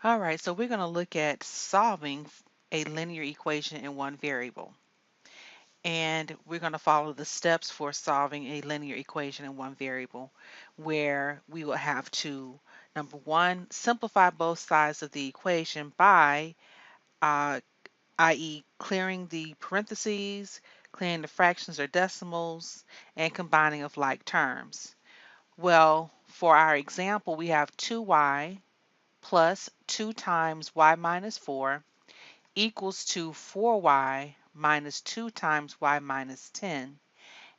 All right, so we're going to look at solving a linear equation in one variable. And we're going to follow the steps for solving a linear equation in one variable, where we will have to, number one, simplify both sides of the equation by, uh, i.e., clearing the parentheses, clearing the fractions or decimals, and combining of like terms. Well, for our example, we have 2y plus 2 times y minus 4 equals to 4y minus 2 times y minus 10.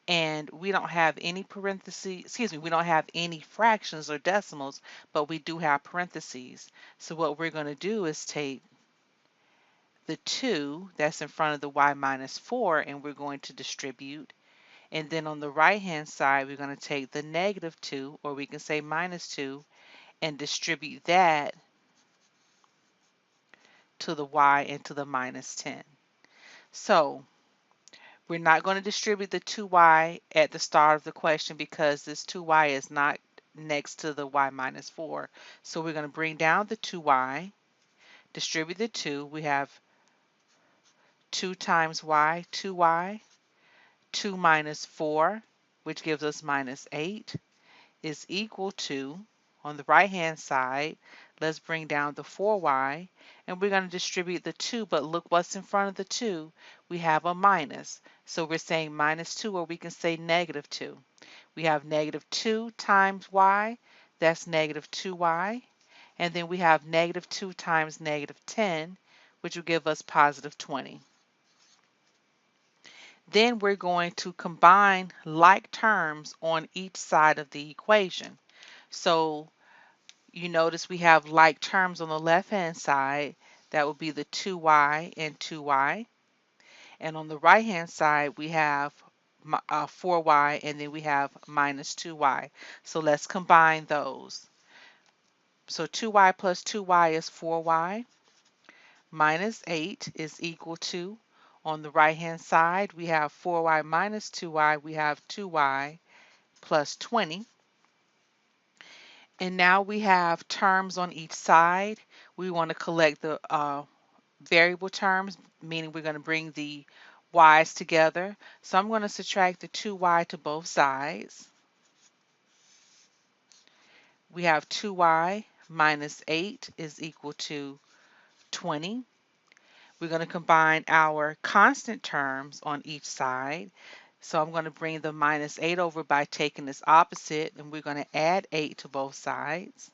And we don't have any parentheses, excuse me, we don't have any fractions or decimals, but we do have parentheses. So what we're going to do is take the 2 that's in front of the y minus 4 and we're going to distribute. And then on the right hand side, we're going to take the negative 2, or we can say minus 2, and distribute that to the y and to the minus 10. So we're not going to distribute the 2y at the start of the question because this 2y is not next to the y minus 4. So we're going to bring down the 2y, distribute the 2. We have 2 times y, 2y, 2 minus 4, which gives us minus 8, is equal to, on the right hand side, let's bring down the 4y, and we're going to distribute the 2, but look what's in front of the 2. We have a minus, so we're saying minus 2, or we can say negative 2. We have negative 2 times y, that's negative 2y, and then we have negative 2 times negative 10, which will give us positive 20. Then we're going to combine like terms on each side of the equation. So you notice we have like terms on the left-hand side. That would be the 2y and 2y. And on the right-hand side, we have 4y, and then we have minus 2y. So let's combine those. So 2y plus 2y is 4y. Minus 8 is equal to, on the right-hand side, we have 4y minus 2y. We have 2y plus 20. And now we have terms on each side. We want to collect the variable terms, meaning we're going to bring the y's together. So I'm going to subtract the 2y to both sides. We have 2y minus 8 is equal to 20. We're going to combine our constant terms on each side. So I'm going to bring the minus 8 over by taking this opposite, and we're going to add 8 to both sides.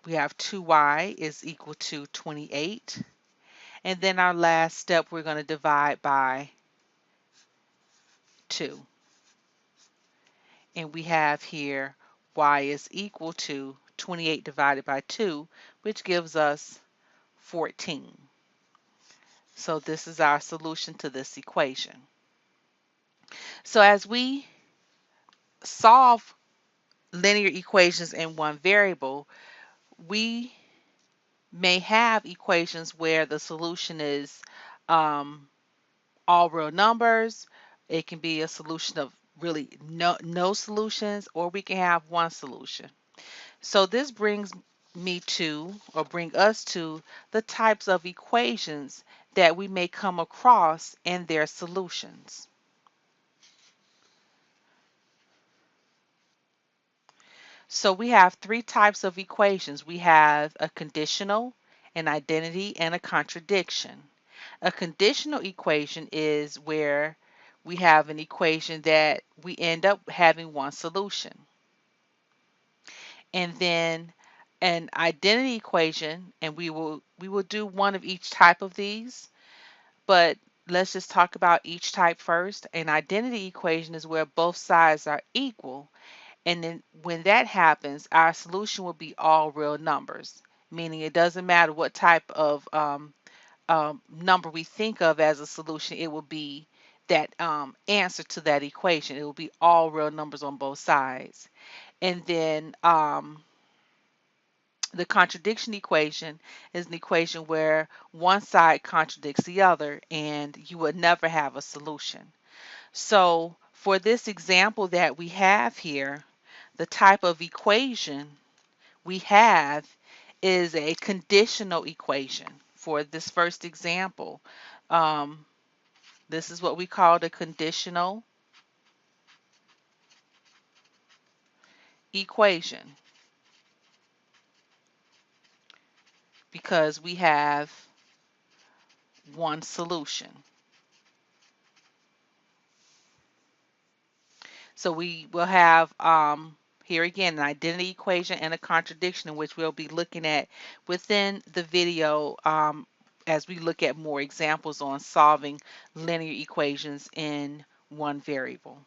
We have 2y is equal to 28. And then our last step, we're going to divide by 2. And we have here y is equal to 28 divided by 2, which gives us 14. So this is our solution to this equation. So as we solve linear equations in one variable, we may have equations where the solution is all real numbers. It can be a solution of really no solutions, or we can have one solution. So this brings me to, or bring us to, the types of equations that we may come across and their solutions. So we have three types of equations. We have a conditional, an identity, and a contradiction. A conditional equation is where we have an equation that we end up having one solution. And then an identity equation, and we will do one of each type of these, but let's just talk about each type first. An identity equation is where both sides are equal, and then when that happens, our solution will be all real numbers, meaning it doesn't matter what type of number we think of as a solution, it will be that answer to that equation. It will be all real numbers on both sides. And then the contradiction equation is an equation where one side contradicts the other, and you would never have a solution. So for this example that we have here, the type of equation we have is a conditional equation. For this first example, um, this is what we call the conditional equation because we have one solution. So we will have here again an identity equation and a contradiction, in which we'll be looking at within the video as we look at more examples on solving linear equations in one variable.